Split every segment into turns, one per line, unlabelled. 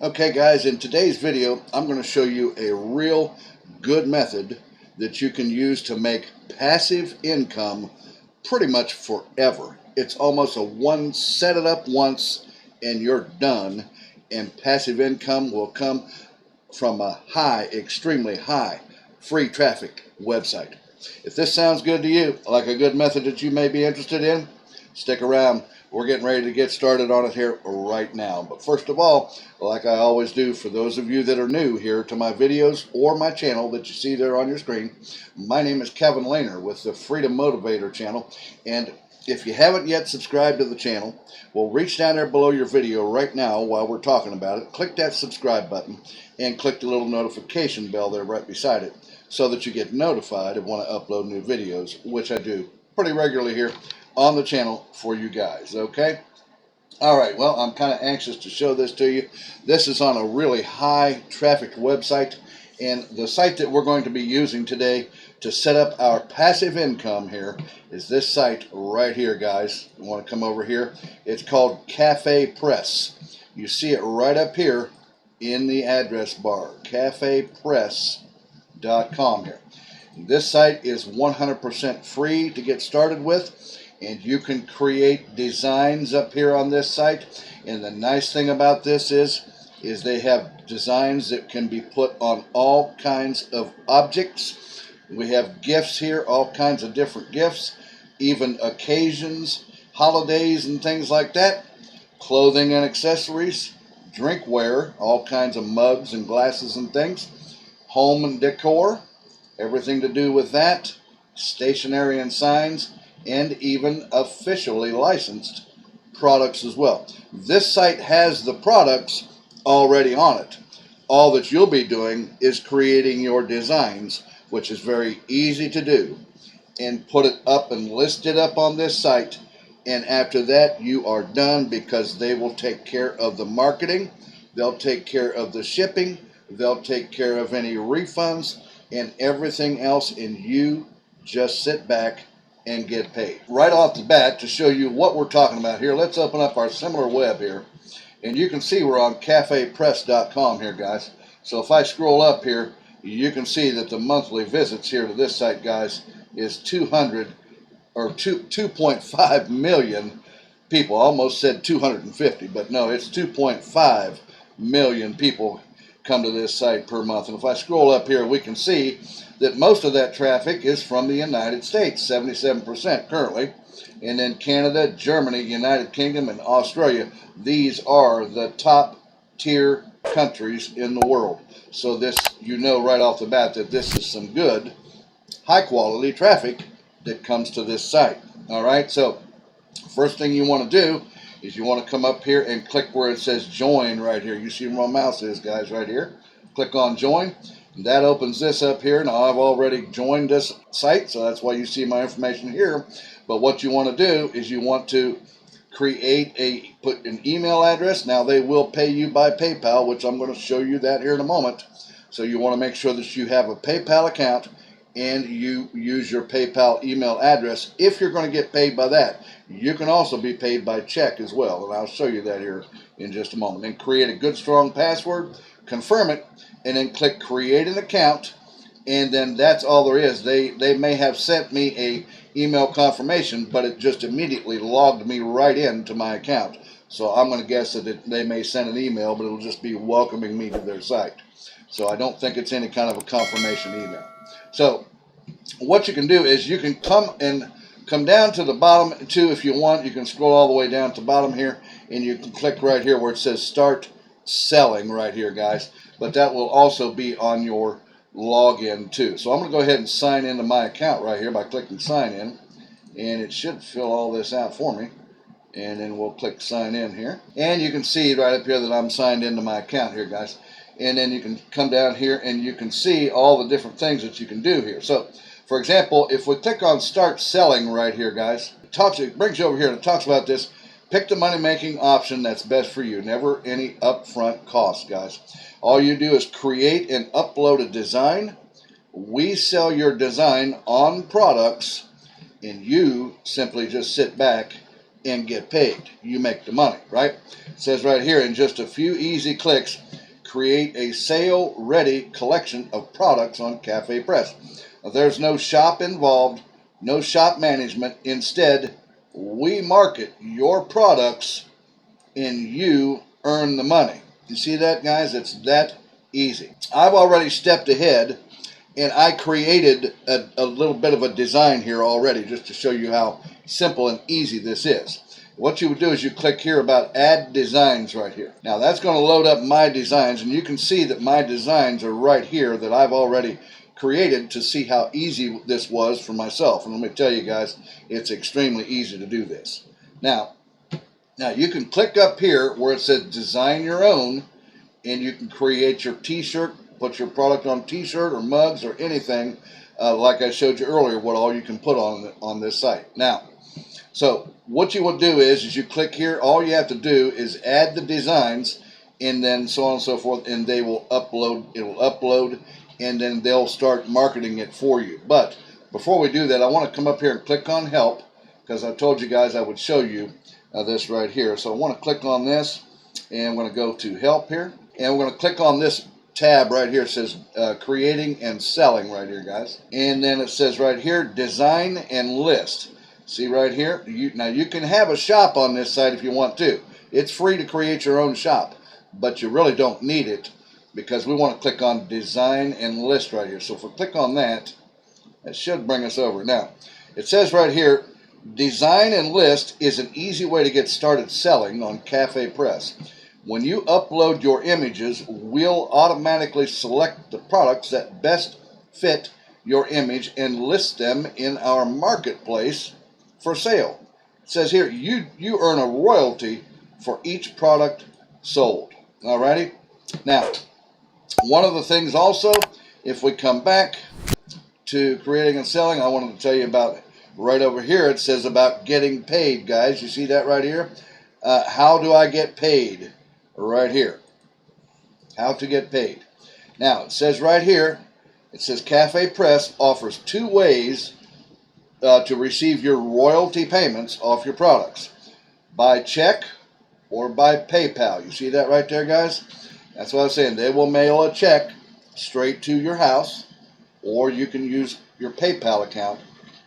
Okay guys, in today's video I'm going to show you a real good method that you can use to make passive income pretty much forever. It's almost set it up once and you're done, and passive income will come from a extremely high free traffic website. If this sounds good to you, like a good method that you may be interested in, stick around. We're getting ready to get started on it here right now. But first of all, like I always do, for those of you that are new here to my videos or my channel that you see there on your screen, my name is Kevin Lehner with the Freedom Motivator channel. And if you haven't yet subscribed to the channel, well, reach down there below your video right now while we're talking about it. Click that subscribe button and click the little notification bell there right beside it so that you get notified of when I upload new videos, which I do pretty regularly here on the channel for you guys. Okay? Alright, well, I'm kind of anxious to show this to you. This is on a really high traffic website, and the site that we're going to be using today to set up our passive income here is this site right here, guys. You want to come over here. It's called CafePress. You see it right up here in the address bar, CafePress.com here. This site is 100% free to get started with, and you can create designs up here on this site. And the nice thing about this is they have designs that can be put on all kinds of objects. We have gifts here, all kinds of different gifts, even occasions, holidays and things like that, clothing and accessories, drinkware, all kinds of mugs and glasses and things, home and decor, everything to do with that, stationery and signs, and even officially licensed products as well. This site has the products already on it. All that you'll be doing is creating your designs, which is very easy to do, and put it up and list it up on this site. And after that, you are done, because they will take care of the marketing, they'll take care of the shipping, they'll take care of any refunds and everything else, and you just sit back and get paid. Right off the bat, to show you what we're talking about here, let's open up our similar web here, and you can see we're on CafePress.com here, guys. So if I scroll up here, you can see that the monthly visits here to this site, guys, is 2.5 million people. I almost said 250, but no, it's 2.5 million people come to this site per month. And if I scroll up here, we can see that most of that traffic is from the United States, 77% currently, and then Canada, Germany, United Kingdom, and Australia. These are the top tier countries in the world. So this, you know right off the bat that this is some good, high quality traffic that comes to this site. Alright, so first thing you want to do is you want to come up here and click where it says join right here. You see where my mouse is, guys, right here. Click on join. That opens this up here. Now I've already joined this site, so that's why you see my information here. But what you want to do is you want to put an email address. Now they will pay you by PayPal, which I'm going to show you that here in a moment. So you want to make sure that you have a PayPal account and you use your PayPal email address if you're going to get paid by that. You can also be paid by check as well, and I'll show you that here in just a moment. Then create a good strong password, confirm it, and then click create an account, and then that's all there is. They may have sent me a email confirmation, but it just immediately logged me right into my account. So I'm going to guess that they may send an email, but it'll just be welcoming me to their site. So I don't think it's any kind of a confirmation email. So what you can do is you can come down to the bottom too if you want. You can scroll all the way down to the bottom here, and you can click right here where it says start selling right here, guys. But that will also be on your login too. So I'm going to go ahead and sign into my account right here by clicking sign in, and it should fill all this out for me. And then we'll click sign in here, and you can see right up here that I'm signed into my account here, guys. And then you can come down here and you can see all the different things that you can do here. So for example, if we click on start selling right here, guys, it brings you over here and it talks about this. Pick the money-making option that's best for you. Never any upfront costs, guys. All you do is create and upload a design. We sell your design on products, and you simply just sit back and get paid. You make the money, right? It says right here, in just a few easy clicks, create a sale-ready collection of products on CafePress. Now, there's no shop involved, no shop management. Instead, we market your products and you earn the money. You see that, guys? It's that easy. I've already stepped ahead and I created a little bit of a design here already just to show you how simple and easy this is. What you would do is you click here about add designs right here. Now that's going to load up my designs, and you can see that my designs are right here that I've already created to see how easy this was for myself. And let me tell you guys, it's extremely easy to do this. Now you can click up here where it says design your own, and you can create your t-shirt, put your product on t-shirt or mugs or anything, like I showed you earlier, what all you can put on this site. Now, so what you would do is you click here, all you have to do is add the designs, and then so on and so forth, and they will upload, it'll upload, and then they'll start marketing it for you. But before we do that, I want to come up here and click on help, because I told you guys I would show you this right here. So I want to click on this, and I'm going to go to help here, and we're going to click on this tab right here. It says creating and selling right here, guys, and then it says right here design and list. See right here, now you can have a shop on this site if you want to. It's free to create your own shop, but you really don't need it, because we want to click on design and list right here. So if we click on that, it should bring us over. Now it says right here, design and list is an easy way to get started selling on CafePress. When you upload your images, we'll automatically select the products that best fit your image and list them in our marketplace for sale. It says here, you earn a royalty for each product sold. Alrighty? Now, one of the things also, if we come back to creating and selling, I wanted to tell you about right over here. It says about getting paid, guys. You see that right here? How do I get paid? Right here. How to get paid. Now, it says right here, it says CafePress offers 2 ways to receive your royalty payments off your products. By check or by PayPal. You see that right there, guys? That's what I was saying. They will mail a check straight to your house, or you can use your PayPal account,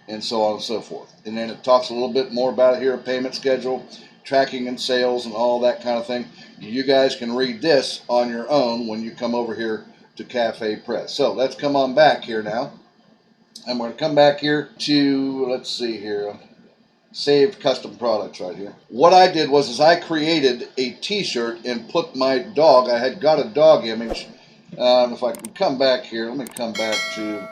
and so on and so forth. And then it talks a little bit more about it here, a payment schedule, tracking and sales, and all that kind of thing. You guys can read this on your own when you come over here to CafePress. So let's come on back here now. I'm going to come back here to, let's see here, saved custom products right here. What I did was I created a t-shirt and put my dog, I had got a dog image. If I can come back here, let me come back to,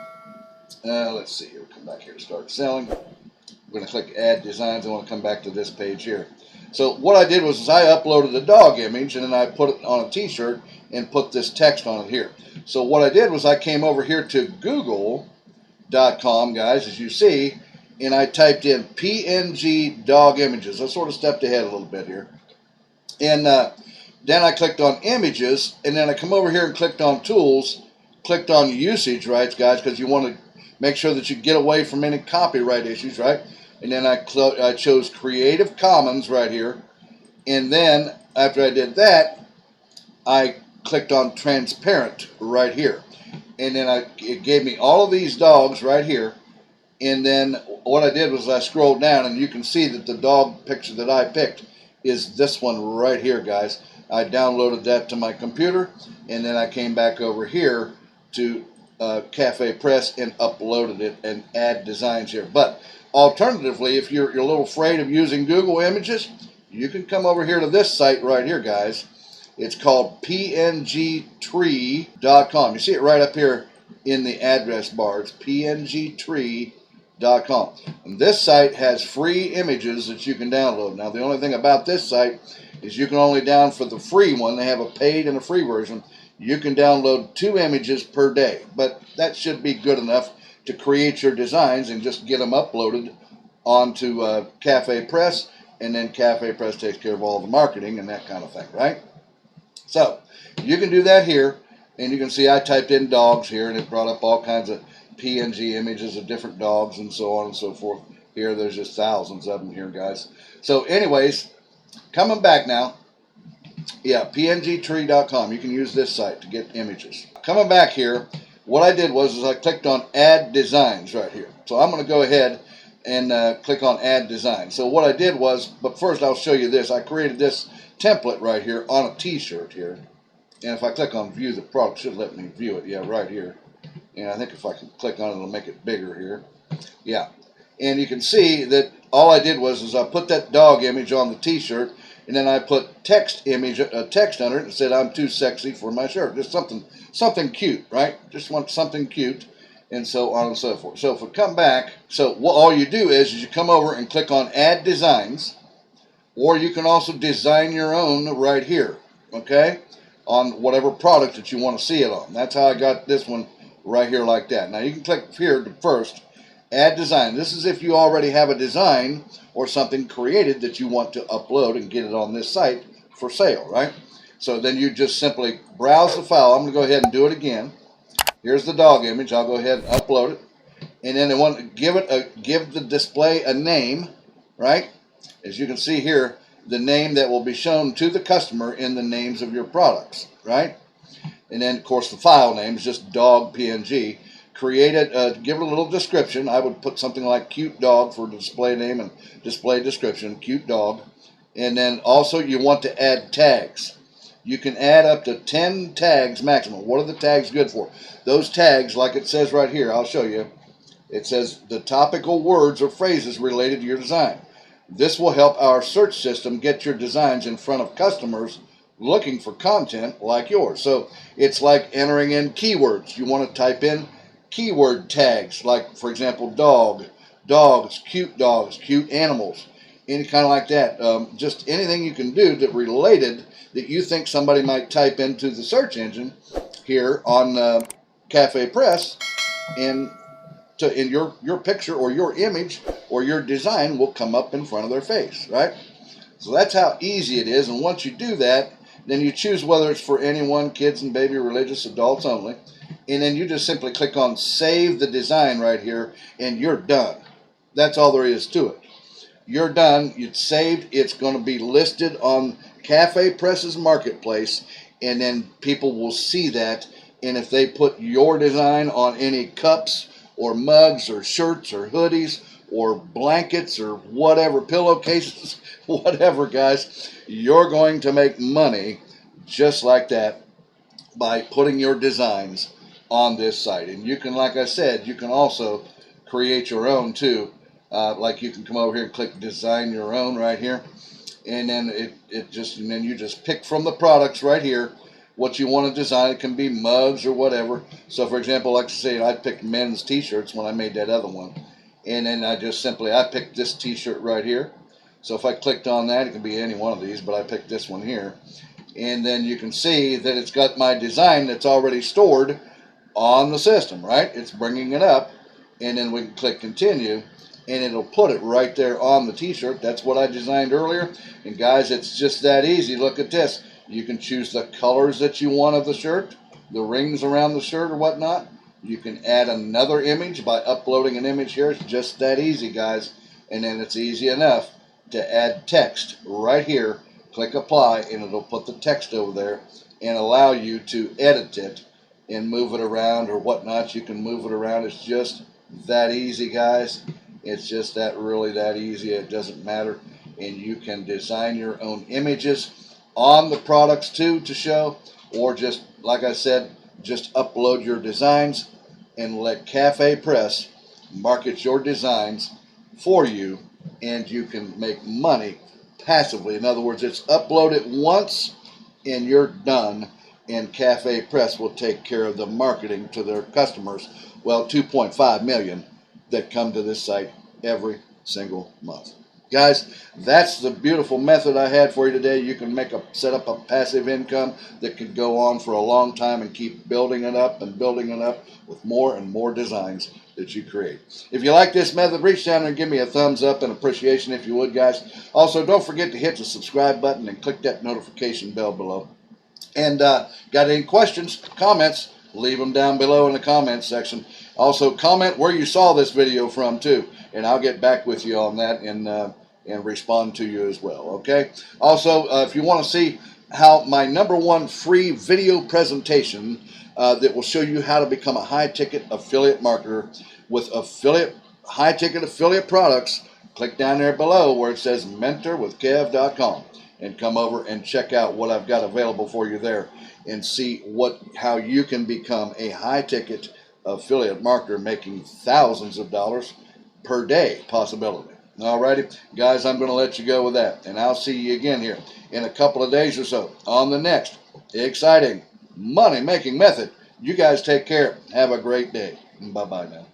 let's see here, come back here to start selling. I'm going to click add designs. I want to come back to this page here. So what I did was I uploaded the dog image, and then I put it on a t-shirt and put this text on it here. So what I did was I came over here to Google.com, guys, as you see, and I typed in PNG dog images. I sort of stepped ahead a little bit here. And then I clicked on images, and then I come over here and clicked on tools, clicked on usage rights, guys, because you want to make sure that you get away from any copyright issues, right? And then I chose Creative Commons right here. And then after I did that, I clicked on Transparent right here. And then it gave me all of these dogs right here. And then what I did was I scrolled down, and you can see that the dog picture that I picked is this one right here, guys. I downloaded that to my computer, and then I came back over here to CafePress and uploaded it and add designs here. But alternatively, if you're a little afraid of using Google Images, you can come over here to this site right here, guys. It's called PNGTree.com. You see it right up here in the address bar. It's PNGTree.com. And this site has free images that you can download. Now, the only thing about this site is you can only download for the free one. They have a paid and a free version. You can download 2 images per day, but that should be good enough to create your designs and just get them uploaded onto CafePress, and then CafePress takes care of all the marketing and that kind of thing, right? So you can do that here, and you can see I typed in dogs here, and it brought up all kinds of PNG images of different dogs and so on and so forth here. here. There's just thousands of them here, guys. So anyways, coming back now. Yeah, PNGTree.com. You can use this site to get images. Coming back here, what I did was I clicked on Add Designs right here. So I'm going to go ahead and click on Add Design. So what I did was, but first I'll show you this. I created this template right here on a t-shirt here. And if I click on View the Product, it should let me view it. Yeah, right here. And I think if I can click on it, it'll make it bigger here. Yeah. And you can see that all I did was I put that dog image on the t-shirt, and then I put text under it and said, I'm too sexy for my shirt. Just something cute, right? Just want something cute, and so on and so forth. So if we come back, so what all you do is you come over and click on Add Designs, or you can also design your own right here, okay, on whatever product that you want to see it on. That's how I got this one right here like that. Now you can click here to first, Add Design. This is if you already have a design or something created that you want to upload and get it on this site for sale, right? So then you just simply browse the file. I'm going to go ahead and do it again. Here's the dog image. I'll go ahead and upload it. And then I want to give the display a name, right? As you can see here, the name that will be shown to the customer in the names of your products, right? And then, of course, the file name is just dog PNG. Create it, give it a little description. I would put something like cute dog for display name and display description, cute dog. And then also you want to add tags. You can add up to 10 tags maximum. What are the tags good for? Those tags, like it says right here, I'll show you. It says the topical words or phrases related to your design. This will help our search system get your designs in front of customers looking for content like yours. So it's like entering in keywords. You want to type in keyword tags, like for example dog, dogs, cute animals, any kind of like that. Just anything you can do that related that you think somebody might type into the search engine here on CafePress, and in your picture or your image or your design will come up in front of their face, right? So that's how easy it is. And once you do that, then you choose whether it's for anyone, kids and baby, religious, adults only. And then you just simply click on Save the Design right here, and you're done. That's all there is to it. You're done. It's saved. It's going to be listed on CafePress's marketplace, and then people will see that. And if they put your design on any cups or mugs or shirts or hoodies or blankets or whatever, pillowcases, whatever, guys, you're going to make money just like that by putting your designs on this site. And you can, like I said, you can also create your own too. Like you can come over here and click Design Your Own right here, and then and then you just pick from the products right here what you want to design. It can be mugs or whatever. So for example, like I say, I picked men's t-shirts when I made that other one, and then I picked this t-shirt right here. So if I clicked on that, it can be any one of these, but I picked this one here. And then you can see that it's got my design that's already stored on the system, right? It's bringing it up, and then we can click Continue, and it'll put it right there on the t-shirt. That's what I designed earlier. And guys, it's just that easy. Look at this. You can choose the colors that you want of the shirt, the rings around the shirt or whatnot. You can add another image by uploading an image here. It's just that easy, guys. And then it's easy enough to add text right here. Click Apply, and it'll put the text over there and allow you to edit it and move it around or whatnot. You can move it around. It's just that easy, guys. It's just really that easy. It doesn't matter. And you can design your own images on the products too to show, or just, like I said, just upload your designs and let CafePress market your designs for you, and you can make money passively. In other words, it's upload it once and you're done, and CafePress will take care of the marketing to their customers. Well, 2.5 million that come to this site every single month. Guys, that's the beautiful method I had for you today. You can set up a passive income that could go on for a long time and keep building it up and building it up with more and more designs that you create. If you like this method, reach down and give me a thumbs up and appreciation if you would, guys. Also, don't forget to hit the subscribe button and click that notification bell below. And got any questions, comments, leave them down below in the comments section. Also, comment where you saw this video from too. and I'll get back with you on that and respond to you as well. Okay. Also, if you want to see how my #1 free video presentation that will show you how to become a high-ticket affiliate marketer with high-ticket affiliate products, click down there below where it says mentorwithkev.com and come over and check out what I've got available for you there and see how you can become a high-ticket affiliate marketer making thousands of dollars per day possibility. Alrighty, guys, I'm going to let you go with that, and I'll see you again here in a couple of days or so on the next exciting money-making method. You guys take care. Have a great day. Bye-bye now.